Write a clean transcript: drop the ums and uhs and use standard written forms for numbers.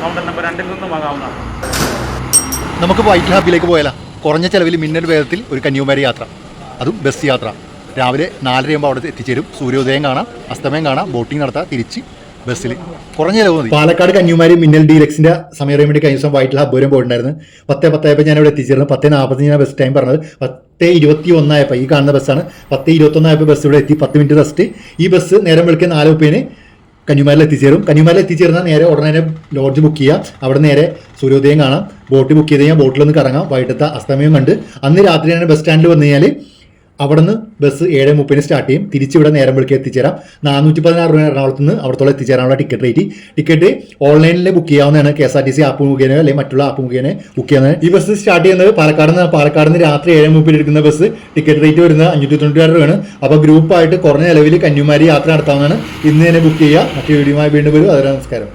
Counter number 2 നിന്നും വാങ്ങാവുന്നതാണ്. നമുക്ക് white ഹബിലേക്ക് പോയാലോ? കുറഞ്ഞ ചിലവിൽ മിന്നൽ വേഗത്തിൽ ഒരു കന്യാകുമാരി യാത്ര, അതും ബസ് യാത്ര. രാവിലെ 4:30 അവിടെ എത്തിച്ചേരും. സൂര്യോദയം കാണാം, അസ്തമയം കാണാം, ബോട്ടിംഗ് നടത്താം, തിരിച്ച് ബസ്സിൽ കുറഞ്ഞ ചിലവ് മതി. പാലക്കാട് കന്യാകുമാരി മിന്നൽ ഡീലക്സിൻ്റെ സമയം അറിയാൻ വേണ്ടി കഴിഞ്ഞ ദിവസം വൈറ്റിൽ ഹബ് വരെ പോയിട്ടുണ്ടായിരുന്നു. 10:10 ഞാൻ ഇവിടെ എത്തിച്ചേർന്നു. 10:45 ബസ് ടൈം പറഞ്ഞത്. 10:21 ഈ കാണുന്ന ബസ്സാണ്. 10:21 ബസ് ഇവിടെ എത്തി. 10 മിനിറ്റ് റെസ്റ്റ്. ഈ ബസ് നേരം വെളുക്കെ 4:30 കന്യാകുമാരിയിൽ എത്തിച്ചേരും. കന്യാകുമാരിയിൽ എത്തിച്ചേർന്നാൽ നേരെ ഉടനെ ലോഡ്ജ് ബുക്ക് ചെയ്യുക. അവിടെ നേരെ സൂര്യോദയം കാണാം. ബോട്ട് ബുക്ക് ചെയ്ത് കഴിഞ്ഞാൽ ബോട്ടിലൊന്ന് കറങ്ങാം. വൈകിട്ടത്തെ അസ്തമയം കണ്ട് അന്ന് രാത്രി തന്നെ ബസ് സ്റ്റാൻഡിൽ വന്നു കഴിഞ്ഞാൽ അവിടെ നിന്ന് ബസ് 7:30 സ്റ്റാർട്ട് ചെയ്യും. തിരിച്ചിവിടെ നേരം വെളുക്കെ എത്തിച്ചേരാം. 416 രൂപ എറണാകുളത്ത് നിന്ന് അവിടത്തോളം എത്തിച്ചേരാനുള്ള ടിക്കറ്റ് റേറ്റ്. ടിക്കറ്റ് ഓൺലൈനിൽ ബുക്ക് ചെയ്യാവുന്നതാണ്. KSRTC ആപ്പ് മുഖേന അല്ലെങ്കിൽ മറ്റുള്ള ആപ്പ് മുഖേന ബുക്ക് ചെയ്യുന്നത്. ഈ ബസ് സ്റ്റാർട്ട് ചെയ്യുന്നത് പാലക്കാട് നിന്ന് രാത്രി 7:30 എടുക്കുന്ന ബസ്. ടിക്കറ്റ് റേറ്റ് വരുന്നത് 596 രൂപയാണ്. അപ്പോൾ ഗ്രൂപ്പായിട്ട് കുറഞ്ഞ നിലവിൽ കന്യാകുമാരി യാത്ര നടത്താവുന്നതാണ്. ഇന്ന് തന്നെ ബുക്ക് ചെയ്യുക. മറ്റു വീഡിയോയുമായി വീണ്ടും വരും. നമസ്കാരം.